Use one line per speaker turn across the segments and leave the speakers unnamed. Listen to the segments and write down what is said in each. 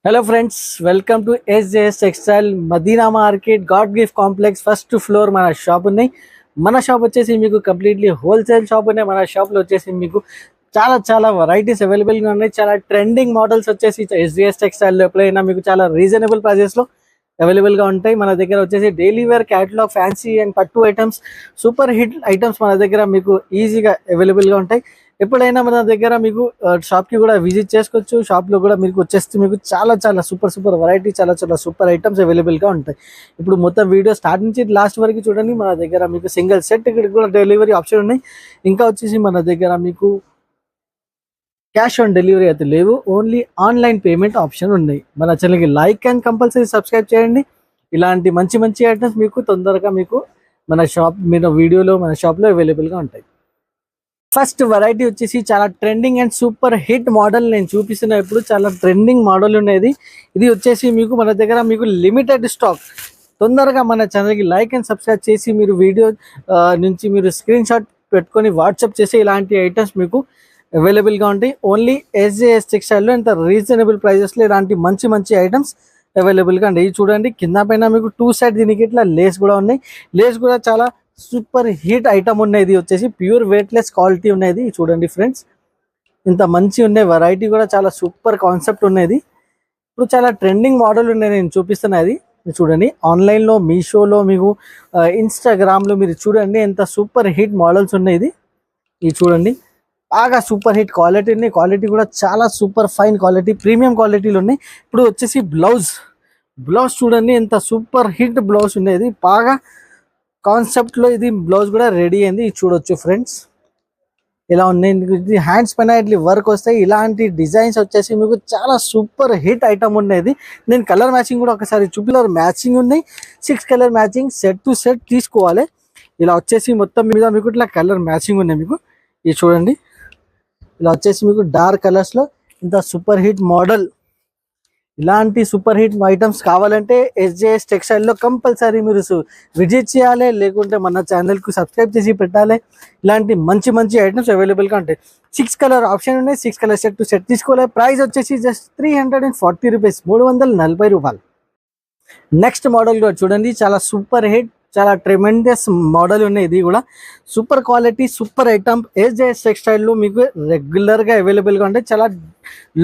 Hello friends, welcome to SJS Textile Madina Market God Gift Complex first floor మన shop ఉన్నాయి. మన shop వచ్చేసి మీకు కంప్లీట్లీ హోల్సేల్ షాప్ ఉన్నాయి. మన షాప్ లో వచ్చేసి మీకు చాలా వెరైటీస్ అవైలబుల్ గా ఉన్నాయి. చాలా ట్రెండింగ్ మోడల్స్ వచ్చేసి SJS Textile లో ఎప్పుడైనా మీకు చాలా రీజనబుల్ ప్రైజెస్ లో అవైలబుల్ గా ఉంటాయి. మన దగ్గర వచ్చేసి daily wear catalogue fancy and పట్టు ఐటమ్స్ సూపర్ హిట్ ఐటమ్స్ మన దగ్గర మీకు ఈజీగా అవైలబుల్ గా ఉంటాయి. ఎప్పుడైనా మన దగ్గర మీకు షాప్ కి కూడా విజిట్ చేసుకోవచ్చు. షాప్ లో కూడా మీకు వచ్చేస్తే మీకు చాలా సూపర్ వెరైటీ చాలా సూపర్ ఐటమ్స్ అవైలబుల్ గా ఉంటాయి. ఇప్పుడు మొత్తం వీడియో స్టార్ట్ నుంచి లాస్ట్ వరకు చూడండి. మన దగ్గర మీకు సింగిల్ సెట్ కూడా డెలివరీ ఆప్షన్ ఉన్నాయి. ఇంకా వచ్చేసి మన దగ్గర మీకు క్యాష్ ఆన్ డెలివరీ అయితే లేవు, ఓన్లీ ఆన్లైన్ పేమెంట్ ఆప్షన్ ఉన్నాయి. మన ఛానల్కి లైక్ అండ్ కంపల్సరీ సబ్స్క్రైబ్ చేయండి. ఇలాంటి మంచి ఐటమ్స్ మీకు తొందరగా మీకు మన షాప్ మీద వీడియోలో మన షాప్లో అవైలబుల్గా ఉంటాయి. ఫస్ట్ వెరైటీ వచ్చేసి చాలా trending and super hit model నేను చూపిస్తున్నా. ఇప్పుడు చాలా ట్రెండింగ్ మోడల్ ఉండేది. ఇది వచ్చేసి మీకు మన దగ్గర మీకు లిమిటెడ్ స్టాక్. తొందరగా మన ఛానల్కి లైక్ అండ్ సబ్స్క్రైబ్ చేసి మీరు వీడియో నుంచి మీరు స్క్రీన్ షాట్ పెట్టుకొని వాట్సాప్ చేసి ఇలాంటి ఐటమ్స్ మీకు అవైలబుల్గా ఉంటాయి. ఓన్లీ SJS Textile లో ఇంత రీజనబుల్ ప్రైజెస్లో ఇలాంటి మంచి ఐటమ్స్ అవైలబుల్గా ఉంటాయి. ఇది చూడండి, కింద పైన మీకు 2 సైడ్ దీనికి ఇట్లా లేస్ కూడా ఉన్నాయి. లేస్ కూడా చాలా సూపర్ హిట్ ఐటమ్ ఉన్నాయి. ఇది వచ్చేసి ప్యూర్ వెయిట్లెస్ క్వాలిటీ ఉన్నది. చూడండి ఫ్రెండ్స్, ఇంత మంచి ఉన్నాయి. వెరైటీ కూడా చాలా సూపర్ కాన్సెప్ట్ ఉన్నది. ఇప్పుడు చాలా ట్రెండింగ్ మోడల్ ఉన్నాయి నేను చూపిస్తున్నా. అది చూడండి, ఆన్లైన్లో మీషోలో మీకు ఇన్స్టాగ్రామ్లో మీరు చూడండి ఎంత సూపర్ హిట్ మోడల్స్ ఉన్నాయి. ఇది చూడండి, బాగా సూపర్ హిట్ క్వాలిటీ ఉన్నాయి. క్వాలిటీ కూడా చాలా సూపర్ ఫైన్ క్వాలిటీ, ప్రీమియం క్వాలిటీలు ఉన్నాయి. ఇప్పుడు వచ్చేసి బ్లౌజ్ చూడండి ఎంత సూపర్ హిట్ బ్లౌజ్ ఉన్నది. బాగా కాన్సెప్ట్ లో ఇది బ్లౌజ్ కూడా రెడీ అయింది. ఇది చూడొచ్చు ఫ్రెండ్స్, ఇలా ఉన్నాయి. హ్యాండ్స్ పైన ఇట్లా వర్క్ వస్తాయి. ఇలాంటి డిజైన్స్ వచ్చేసి మీకు చాలా సూపర్ హిట్ ఐటమ్ ఉన్నది. నేను కలర్ మ్యాచింగ్ కూడా ఒకసారి చూపిలర్ మ్యాచింగ్ ఉన్నాయి. 6 colour matching set to set తీసుకోవాలి. ఇలా వచ్చేసి మొత్తం మీద మీకు ఇట్లా కలర్ మ్యాచింగ్ ఉన్నాయి. మీకు ఇది చూడండి, ఇలా వచ్చేసి మీకు డార్క్ కలర్స్ లో ఇంత సూపర్ హిట్ మోడల్. ఇలాంటి సూపర్ హిట్ ఐటమ్స్ కావాలంటే SJS Textile లో కంపల్సరీ మీరు విజిట్ చేయాలి, లేకుంటే మన ఛానల్కు సబ్స్క్రైబ్ చేసి పెట్టాలి. ఇలాంటి మంచి ఐటమ్స్ అవైలబుల్గా ఉంటాయి. 6 కలర్ ఆప్షన్ ఉన్నాయి. 6 కలర్ సెట్ టు సెట్ తీసుకోవాలి. ప్రైస్ వచ్చేసి జస్ట్ 340 రూపీస్, 340 రూపాయలు. నెక్స్ట్ మోడల్ కూడా చూడండి, చాలా సూపర్ హిట్ చాలా ట్రెమెండస్ మోడల్ ఉన్నాయి. ఇది కూడా super quality super item. SJS Textile లో మీకు రెగ్యులర్గా అవైలబుల్గా ఉంటాయి చాలా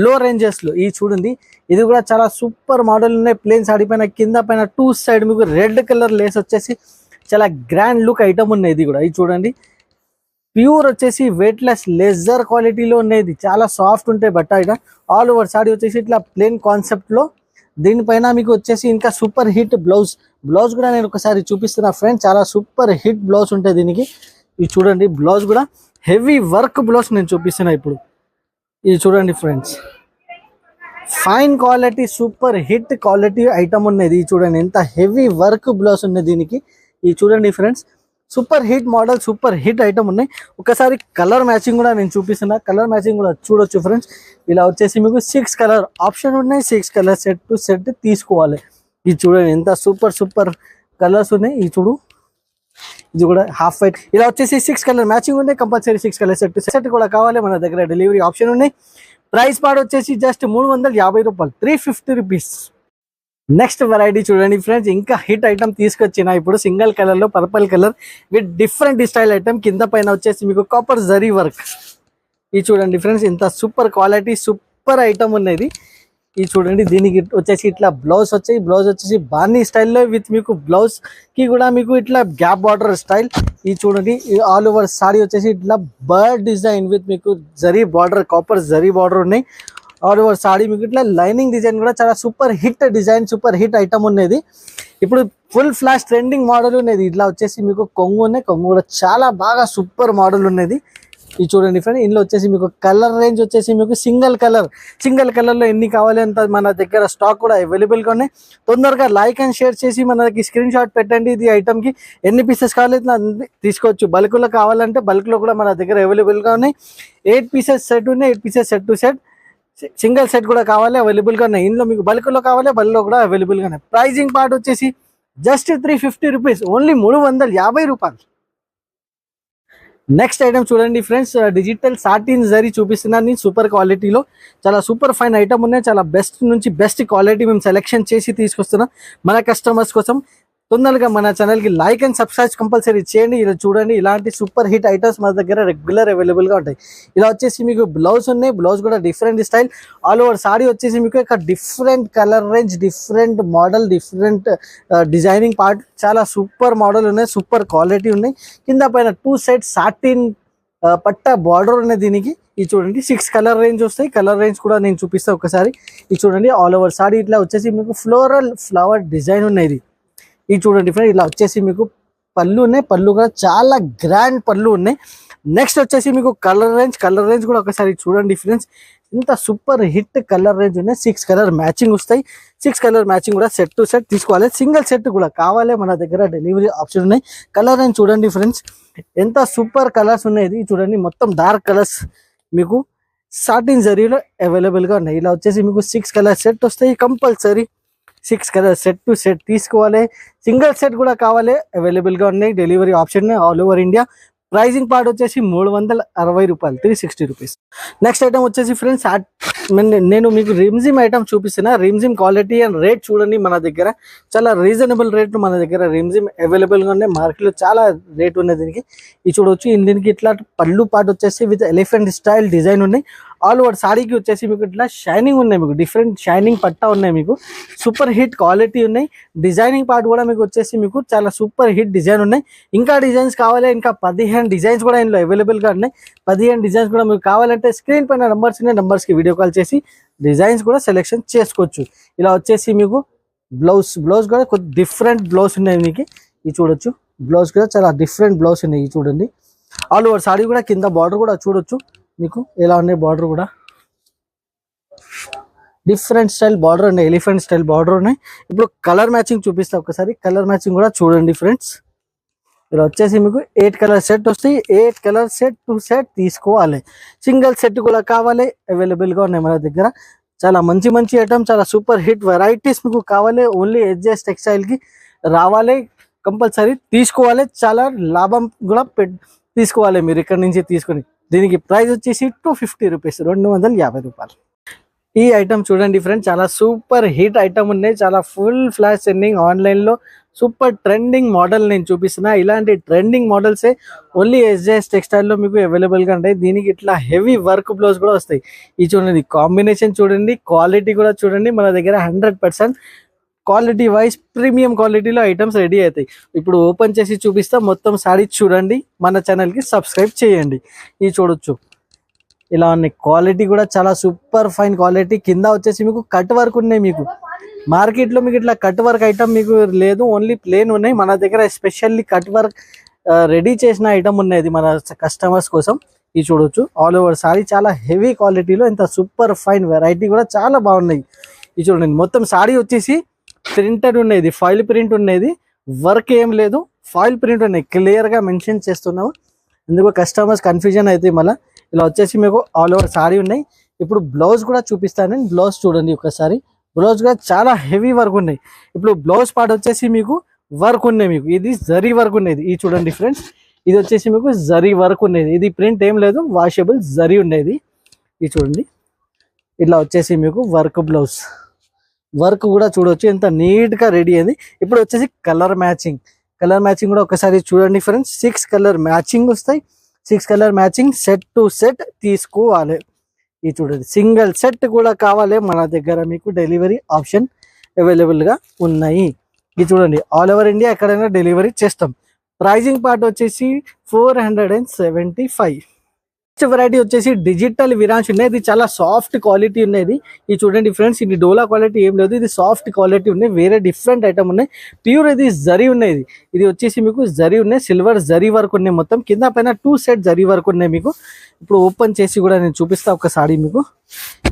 లో రేంజెస్లో. ఇది చూడండి, ఇది కూడా చాలా సూపర్ మోడల్ ఉన్నాయి. ప్లేన్ సాడీ పైన కింద పైన 2 సైడ్ మీకు రెడ్ కలర్ లేస్ వచ్చేసి చాలా గ్రాండ్ లుక్ ఐటమ్ ఉన్నాయి. ఇది కూడా ఇది చూడండి, ప్యూర్ వచ్చేసి వెయిట్లెస్ లెజర్ క్వాలిటీలో ఉన్నాయి. చాలా సాఫ్ట్ ఉంటాయి బట్ట. ఇట ఆల్ ఓవర్ సాడీ వచ్చేసి ఇట్లా ప్లేన్ కాన్సెప్ట్లో, దీనిపైన మీకు వచ్చేసి ఇంకా సూపర్ హిట్ బ్లౌజ్ కూడా నేను ఒకసారి చూపిస్తున్నా ఫ్రెండ్స్. చాలా సూపర్ హిట్ బ్లౌజ్ ఉంటాయి దీనికి. ఇది చూడండి, బ్లౌజ్ కూడా హెవీ వర్క్ బ్లౌజ్ నేను చూపిస్తున్నా ఇప్పుడు. ఇది చూడండి friends, fine quality super hit quality item ఉన్నది. ఇది చూడండి ఎంత హెవీ వర్క్ బ్లౌజ్ ఉన్నది దీనికి. ఇది చూడండి friends, super hit model super hit item ఉన్నాయి. ఒకసారి కలర్ మ్యాచింగ్ కూడా నేను చూపిస్తున్నా. కలర్ మ్యాచింగ్ కూడా చూడొచ్చు ఫ్రెండ్స్. ఇలా వచ్చేసి మీకు 6 కలర్ ఆప్షన్ ఉన్నాయి. 6 కలర్ సెట్ టు సెట్ తీసుకోవాలి. ఇది చూడండి ఎంత సూపర్ కలర్స్ ఉన్నాయి. ఇది చూడు, ఇది కూడా హాఫ్ వైట్. ఇలా వచ్చేసి 6 కలర్ మ్యాచింగ్ ఉన్నాయి. Compulsory 6 colour set to set కూడా కావాలి. మన దగ్గర డెలివరీ ఆప్షన్ ఉన్నాయి. ప్రైస్ పాడు వచ్చేసి జస్ట్ 350 రూపాయలు, 350 రూపీస్. నెక్స్ట్ వెరైటీ చూడండి ఫ్రెండ్స్, ఇంకా హిట్ ఐటమ్ తీసుకొచ్చిన ఇప్పుడు సింగిల్ కలర్ లో purple colour with different style item. కింద పైన వచ్చేసి మీకు కాపర్ జరీ వర్క్. ఇది చూడండి ఫ్రెండ్స్, ఇంత సూపర్ క్వాలిటీ సూపర్ ఐటమ్ ఉన్నది. ఇది చూడండి, దీనికి వచ్చేసి ఇట్లా బ్లౌజ్ వచ్చేసి బార్నీ స్టైల్లో విత్ మీకు బ్లౌజ్ కి కూడా మీకు ఇట్లా గ్యాప్ బార్డర్ స్టైల్. ఇది చూడండి, ఆల్ ఓవర్ సాడీ వచ్చేసి ఇట్లా బర్డ్ డిజైన్ విత్ మీకు zari border, copper zari border ఉన్నాయి. ఆల్ ఓవర్ సాడీ మీకు ఇట్లా లైనింగ్ డిజైన్ కూడా చాలా super hit design super hit item ఉన్నది. ఇప్పుడు ఫుల్ ఫ్లాష్ ట్రెండింగ్ మోడల్ ఉన్నది. ఇట్లా వచ్చేసి మీకు కొంగు ఉన్నాయి. కొంగు కూడా చాలా బాగా సూపర్ మోడల్ ఉన్నది. ఇది చూడండి ఫ్రెండ్, ఇందులో వచ్చేసి మీకు కలర్ రేంజ్ వచ్చేసి మీకు సింగిల్ కలర్లో ఎన్ని కావాలి అంత మన దగ్గర స్టాక్ కూడా అవైలబుల్గా ఉన్నాయి. తొందరగా లైక్ అండ్ షేర్ చేసి మనకి స్క్రీన్ షాట్ పెట్టండి. ఇది ఐటమ్కి ఎన్ని పీసెస్ కావాలి తీసుకోవచ్చు. బల్క్లో కావాలంటే బల్క్లో కూడా మన దగ్గర అవైలబుల్గా ఉన్నాయి. 8 పీసెస్ సెట్ ఉన్నాయి. 8 pieces set to set, single set కూడా కావాలి అవైలబుల్గా ఉన్నాయి. ఇందులో మీకు బల్క్లో కావాలి బల్క్లో కూడా అవైలబుల్గా ఉన్నాయి. ప్రైజింగ్ పార్ట్ వచ్చేసి జస్ట్ 350 రూపీస్, ఓన్లీ 350 రూపాయలు. నెక్స్ట్ ఐటమ్ చూడండి ఫ్రెండ్స్, డిజిటల్ సాటిన్ జరీ చూపిస్తున్నాను నేను సూపర్ క్వాలిటీలో. చాలా సూపర్ ఫైన్ ఐటమ్ ఉన్నాయి, చాలా బెస్ట్ నుంచి బెస్ట్ క్వాలిటీ మేము సెలెక్షన్ చేసి తీసుకొస్తున్నాం మన కస్టమర్స్ కోసం. తొందరగా మన ఛానల్కి లైక్ అండ్ సబ్స్క్రైబ్ కంపల్సరీ చేయండి. ఇలా చూడండి, ఇలాంటి సూపర్ హిట్ ఐటమ్స్ మన దగ్గర రెగ్యులర్ అవైలబుల్గా ఉంటాయి. ఇలా వచ్చేసి మీకు బ్లౌజ్ ఉన్నాయి, బ్లౌజ్ కూడా different style. All over saree వచ్చేసి మీకు ఇక్కడ different colour range, different model, different designing part, చాలా సూపర్ మోడల్ ఉన్నాయి, సూపర్ క్వాలిటీ ఉన్నాయి. కింద పైన 2 సెట్ సాటిన్ పట్టా బార్డర్ ఉన్నాయి దీనికి. ఇది చూడండి 6 కలర్ రేంజ్ వస్తాయి. కలర్ రేంజ్ కూడా నేను చూపిస్తాను ఒకసారి. ఇది చూడండి, ఆల్ ఓవర్ సాడీ ఇట్లా వచ్చేసి మీకు ఫ్లోరల్ ఫ్లవర్ డిజైన్ ఉన్నాయి. ఇది చూడండి ఫ్రెండ్, ఇలా వచ్చేసి మీకు పళ్ళు ఉన్నాయి, పళ్ళు కూడా చాలా గ్రాండ్ పళ్ళు ఉన్నాయి. నెక్స్ట్ వచ్చేసి మీకు కలర్ రేంజ్ కూడా ఒకసారి చూడండి ఫ్రెండ్స్, ఇంత సూపర్ హిట్ కలర్ రేంజ్ ఉన్నాయి. 6 కలర్ మ్యాచింగ్ వస్తాయి. 6 కలర్ మ్యాచింగ్ కూడా సెట్ టు సెట్ తీసుకోవాలి, సింగిల్ సెట్ కూడా కావాలి, మన దగ్గర డెలివరీ ఆప్షన్ ఉన్నాయి. కలర్ రేంజ్ చూడండి ఫ్రెండ్స్, ఎంత సూపర్ కలర్స్ ఉన్నాయి. ఇది చూడండి, మొత్తం డార్క్ కలర్స్ మీకు సాటిన్ జరీలో అవైలబుల్గా ఉన్నాయి. ఇలా వచ్చేసి మీకు 6 కలర్ సెట్ వస్తాయి, compulsory 6 colour set to set తీసుకోవాలి. సింగిల్ సెట్ కూడా కావాలి, అవైలబుల్గా ఉన్నాయి, delivery option all over India. Pricing part వచ్చేసి 360 రూపాయలు, 360 రూపీస్. నెక్స్ట్ ఐటమ్ వచ్చేసి ఫ్రెండ్స్, నేను మీకు రిమ్జిమ్ ఐటమ్ చూపిస్తున్నా. రిమ్జిమ్ క్వాలిటీ అండ్ రేట్ చూడండి, మన దగ్గర చాలా రీజనబుల్ రేట్లు మన దగ్గర రిమ్జిమ్ అవైలబుల్గా ఉన్నాయి. మార్కెట్లో చాలా రేట్ ఉన్నాయి దీనికి. ఇది చూడవచ్చు, దీనికి ఇట్లా పళ్ళు పార్ట్ వచ్చేసి విత్ ఎలిఫెంట్ స్టైల్ డిజైన్ ఉన్నాయి. ఆల్ ఓవర్ సాడీకి వచ్చేసి మీకు ఇట్లా షైనింగ్ ఉన్నాయి, మీకు డిఫరెంట్ షైనింగ్ పట్టా ఉన్నాయి, మీకు సూపర్ హిట్ క్వాలిటీ ఉన్నాయి. డిజైనింగ్ పార్ట్ కూడా మీకు వచ్చేసి మీకు చాలా సూపర్ హిట్ డిజైన్ ఉన్నాయి. ఇంకా డిజైన్స్ కావాలి, ఇంకా 15 డిజైన్స్ కూడా ఇందులో అవైలబుల్గా ఉన్నాయి. 15 డిజైన్స్ కూడా మీకు కావాలంటే స్క్రీన్ పైన నెంబర్స్ ఉన్నాయి, నెంబర్స్కి వీడియో కాల్ చేసి డిజైన్స్ కూడా సెలెక్షన్ చేసుకోవచ్చు. ఇలా వచ్చేసి మీకు బ్లౌజ్ కూడా కొద్ది డిఫరెంట్ బ్లౌజ్ ఉన్నాయి మీకు. ఇది చూడొచ్చు, బ్లౌజ్ కూడా చాలా డిఫరెంట్ బ్లౌజ్ ఉన్నాయి. ఇది చూడండి, ఆల్ ఓవర్ సాడీ కూడా కింద బార్డర్ కూడా చూడొచ్చు మీకు ఎలా ఉన్నాయి. బార్డర్ కూడా డిఫరెంట్ స్టైల్ బార్డర్ ఉన్నాయి, ఎలిఫెంట్ స్టైల్ బార్డర్ ఉన్నాయి. ఇప్పుడు కలర్ మ్యాచింగ్ చూపిస్తా ఒకసారి. కలర్ మ్యాచింగ్ కూడా చూడండి ఫ్రెండ్స్, ఇలా వచ్చేసి మీకు 8 కలర్ సెట్ వస్తాయి. 8 కలర్ సెట్ టు సెట్ తీసుకోవాలి, సింగిల్ సెట్ కూడా కావాలి, అవైలబుల్గా ఉన్నాయి మన దగ్గర. చాలా మంచి ఐటమ్, చాలా సూపర్ హిట్ వెరైటీస్ మీకు కావాలి. ఓన్లీ ఎస్జేఎస్ టెక్స్టైల్కి రావాలి, కంపల్సరీ తీసుకోవాలి. చాలా లాభం కూడా తీసుకోవాలి మీరు ఇక్కడ నుంచి తీసుకుని. దీనికి ప్రైస్ వచ్చేసి 250 రూపీస్, 250 రూపాయలు. ఈ ఐటమ్ చూడండి ఫ్రెండ్స్, చాలా సూపర్ హిట్ ఐటమ్ ఉన్నాయి, చాలా ఫుల్ ఫ్లాష్ సెండింగ్ ఆన్లైన్లో సూపర్ ట్రెండింగ్ మోడల్ నేను చూపిస్తున్నా. ఇలాంటి ట్రెండింగ్ మోడల్సే ఓన్లీ ఎస్జేఎస్ టెక్స్టైల్లో మీకు అవైలబుల్గా ఉంటాయి. దీనికి ఇట్లా హెవీ వర్క్ బ్లౌజ్ కూడా వస్తాయి. ఇది చూడండి, కాంబినేషన్ చూడండి, క్వాలిటీ కూడా చూడండి. మన దగ్గర 100% క్వాలిటీ వైజ్ ప్రీమియం క్వాలిటీలో ఐటమ్స్ రెడీ అవుతాయి. ఇప్పుడు ఓపెన్ చేసి చూపిస్తా, మొత్తం సారీ చూడండి, మన ఛానల్కి సబ్స్క్రైబ్ చేయండి. ఇది చూడొచ్చు, ఇలా ఉన్నాయి. క్వాలిటీ కూడా చాలా సూపర్ ఫైన్ క్వాలిటీ. కింద వచ్చేసి మీకు కట్ వర్క్ ఉన్నాయి. మీకు మార్కెట్లో మీకు ఇట్లా కట్ వర్క్ ఐటమ్ మీకు లేదు, ఓన్లీ ప్లేన్ ఉన్నాయి. మన దగ్గర ఎస్పెషల్లీ కట్ వర్క్ రెడీ చేసిన ఐటమ్ ఉన్నది మన కస్టమర్స్ కోసం. ఇది చూడొచ్చు, ఆల్ ఓవర్ సారీ చాలా హెవీ క్వాలిటీలో, ఇంత సూపర్ ఫైన్ వెరైటీ కూడా చాలా బాగున్నాయి. ఇది చూడండి, మొత్తం సారీ వచ్చేసి ప్రింటెడ్ ఉన్నది, ఫాయిల్ ప్రింట్ ఉన్నది, వర్క్ ఏం లేదు, ఫాయిల్ ప్రింట్ ఉన్నాయి. క్లియర్గా మెన్షన్ చేస్తున్నాము, ఎందుకు కస్టమర్స్ కన్ఫ్యూజన్ అయితే. మళ్ళీ ఇలా వచ్చేసి మీకు ఆల్ ఓవర్ సారీ ఉన్నాయి. ఇప్పుడు బ్లౌజ్ కూడా చూపిస్తాను. బ్లౌజ్ చూడండి ఒకసారి, బ్లౌజ్ కూడా చాలా హెవీ వర్క్ ఉన్నాయి. ఇప్పుడు బ్లౌజ్ పార్ట్ వచ్చేసి మీకు వర్క్ ఉన్నాయి, మీకు ఇది జరీ వర్క్ ఉన్నది. ఇది చూడండి ఫ్రెండ్స్, ఇది వచ్చేసి మీకు జరీ వర్క్ ఉన్నది, ఇది ప్రింట్ ఏం లేదు, వాషబుల్ జరీ ఉన్నది. ఇది చూడండి, ఇట్లా వచ్చేసి మీకు వర్క్ బ్లౌజ్, వర్క్ కూడా చూడవచ్చు ఎంత నీట్గా రెడీ అయింది. ఇప్పుడు వచ్చేసి కలర్ మ్యాచింగ్ కూడా ఒకసారి చూడండి ఫ్రెండ్స్. 6 కలర్ మ్యాచింగ్ వస్తాయి. 6 colour matching set to set తీసుకోవాలి. ఇది చూడండి, సింగిల్ సెట్ కూడా కావాలి, మన దగ్గర మీకు డెలివరీ ఆప్షన్ అవైలబుల్గా ఉన్నాయి. ఇది చూడండి, ఆల్ ఓవర్ ఇండియా ఎక్కడైనా డెలివరీ చేస్తాం. ప్రైజింగ్ పార్ట్ వచ్చేసి 475. నెక్స్ట్ వెరైటీ వచ్చేసి డిజిటల్ విరాన్స్ ఉన్నాయి. ఇది చాలా సాఫ్ట్ క్వాలిటీ ఉన్నది. ఇది చూడండి ఫ్రెండ్స్, ఇది డోలా క్వాలిటీ ఏం లేదు, ఇది సాఫ్ట్ క్వాలిటీ ఉన్నాయి. వేరే డిఫరెంట్ ఐటమ్ ఉన్నాయి. ప్యూర్ ఇది జరీ ఉన్నది. ఇది వచ్చేసి మీకు జరీ ఉన్నాయి, సిల్వర్ జరీ వర్క్ ఉన్నాయి. మొత్తం కింద పైన 2 సెట్ జరీ వర్క్ ఉన్నాయి మీకు. ఇప్పుడు ఓపెన్ చేసి కూడా నేను చూపిస్తా ఒక సారీ మీకు.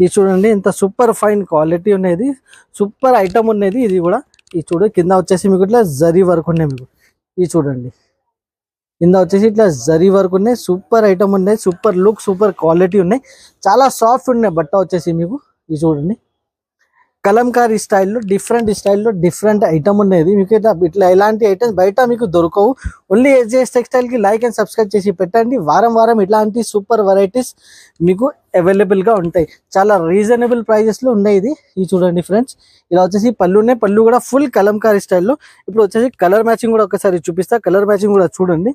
ఇది చూడండి, ఎంత సూపర్ ఫైన్ క్వాలిటీ ఉన్నది, సూపర్ ఐటమ్ ఉన్నది. ఇది కూడా ఇది చూడండి, కింద వచ్చేసి మీకు ఇట్లా జరీ వర్క్ ఉన్నాయి మీకు. ఇది చూడండి, కింద వచ్చేసి ఇట్లా జరీ వర్క్ ఉన్నాయి, సూపర్ ఐటమ్ ఉన్నాయి, సూపర్ లుక్, సూపర్ క్వాలిటీ ఉన్నాయి, చాలా సాఫ్ట్ ఉన్నాయి బట్ట వచ్చేసి మీకు. ఇది చూడండి, కలంకారీ స్టైల్లో డిఫరెంట్ ఐటమ్ ఉన్నది. మీకు ఇట్లా ఇలాంటి ఐటమ్స్ బయట మీకు దొరకవు. ఓన్లీ SJS టెక్స్టైల్కి లైక్ అండ్ సబ్స్క్రైబ్ చేసి పెట్టండి. వారం ఇట్లాంటి సూపర్ వెరైటీస్ మీకు అవైలబుల్గా ఉంటాయి. చాలా రీజనబుల్ ప్రైజెస్లో ఉన్నాయి. ఇది చూడండి ఫ్రెండ్స్, ఇలా వచ్చేసి పళ్ళు కూడా ఫుల్ కలంకారీ స్టైల్లో. ఇప్పుడు వచ్చేసి కలర్ మ్యాచింగ్ కూడా ఒకసారి చూపిస్తా. కలర్ మ్యాచింగ్ కూడా చూడండి,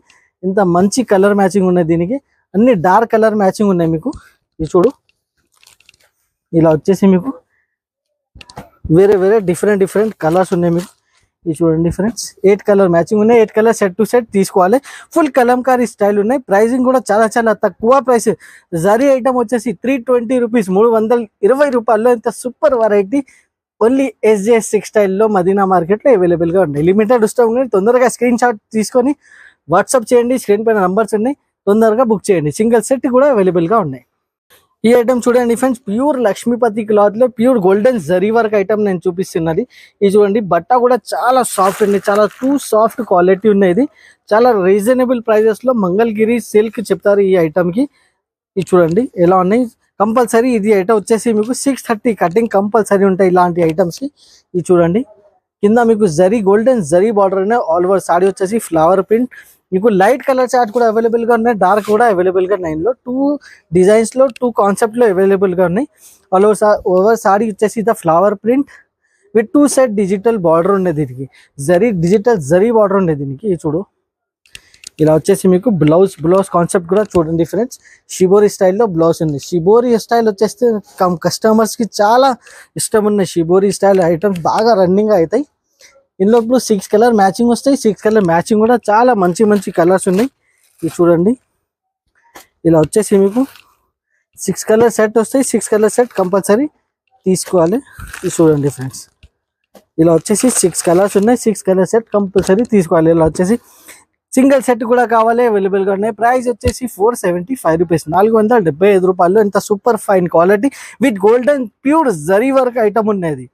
ఇంత మంచి కలర్ మ్యాచింగ్ ఉన్నాయి. దీనికి అన్ని డార్క్ కలర్ మ్యాచింగ్ ఉన్నాయి. మీకు ఇది చూడు, ఇలా వచ్చేసి మీకు వేరే డిఫరెంట్ కలర్స్ ఉన్నాయి. మీకు ఇది చూడండి ఫ్రెండ్స్, 8 కలర్ మ్యాచింగ్ ఉన్నాయి. 8 కలర్ సెట్ టు సెట్ తీసుకోవాలి. ఫుల్ కలంకారీ స్టైల్ ఉన్నాయి. ప్రైసింగ్ కూడా చాలా తక్కువ ప్రైస్. జరీ ఐటమ్ వచ్చేసి 320 రూపీస్, 320 రూపాయల్లో ఇంత సూపర్ వెరైటీ ఓన్లీ SJS టెక్స్టైల్లో మదీనా మార్కెట్లో అవైలబుల్గా ఉన్నాయి. లిమిటెడ్ స్టాక్ ఉన్నాయి. తొందరగా స్క్రీన్ షాట్ తీసుకొని వాట్సాప్ చేయండి. స్క్రీన్ పైన నంబర్స్ ఉన్నాయి, తొందరగా బుక్ చేయండి. సింగిల్ సెట్ కూడా అవైలబుల్గా ఉన్నాయి. ఈ ఐటమ్ చూడండి ఫ్రెండ్స్, ప్యూర్ లక్ష్మీపతి క్లాత్ లో pure golden zari work item నేను చూపిస్తున్నది. ఇది చూడండి, బట్ట కూడా చాలా సాఫ్ట్ ఉంది, చాలా సాఫ్ట్ క్వాలిటీ ఉన్నది. చాలా రీజనబుల్ ప్రైజెస్ లో మంగళగిరి సిల్క్ చెప్తారు ఈ ఐటమ్ కి. ఇది చూడండి ఎలా ఉన్నాయి. కంపల్సరీ ఇది ఐటమ్ వచ్చేసి మీకు 630 కటింగ్ కంపల్సరీ ఉంటాయి ఇలాంటి ఐటమ్స్ కి. ఇది చూడండి, కింద మీకు జరీ గోల్డెన్ జరీ బార్డర్ ఉన్నాయి. ఆల్ ఓవర్ సాడీ వచ్చేసి ఫ్లవర్ ప్రింట్. మీకు లైట్ కలర్ చార్ట్ కూడా అవైలబుల్ గా ఉన్నాయి, డార్క్ కూడా అవైలబుల్ గా ఉన్నాయి. 2 డిజైన్స్ లో 2 కాన్సెప్ట్ లో అవైలబుల్ గా ఉన్నాయి. ఆల్ ఓవర్ సాడీ వచ్చేసి flower print with 2 set digital border ఉండేది. దీనికి డిజిటల్ జరీ బార్డర్ ఉండేది దీనికి. ఇది చూడు, ఇలా వచ్చేసి మీకు బ్లౌజ్ కాన్సెప్ట్ కూడా చూడండి ఫ్రెండ్స్. షిబోరి స్టైల్లో బ్లౌజ్ ఉంది. షిబోరి స్టైల్ వచ్చేస్తే కస్టమర్స్ కి చాలా ఇష్టం ఉన్నాయి. షిబోరి స్టైల్ ఐటమ్స్ బాగా రన్నింగ్ అవుతాయి. ఇందులో ఇప్పుడు 6 కలర్ మ్యాచింగ్ వస్తాయి. 6 కలర్ మ్యాచింగ్ కూడా చాలా మంచి కలర్స్ ఉన్నాయి. ఇది చూడండి, ఇలా వచ్చేసి మీకు 6 కలర్ సెట్ వస్తాయి. 6 కలర్ సెట్ కంపల్సరీ తీసుకోవాలి. ఇది చూడండి ఫ్రెండ్స్, ఇలా వచ్చేసి 6 కలర్స్ ఉన్నాయి. 6 కలర్ సెట్ కంపల్సరీ తీసుకోవాలి. ఇలా వచ్చేసి సింగిల్ సెట్ కూడా కావాలి, అవైలబుల్గా ఉన్నాయి. ప్రైస్ వచ్చేసి 475 రూపీస్, 475 రూపాయలు. ఇంత super fine quality with golden pure zari work item ఉన్నది.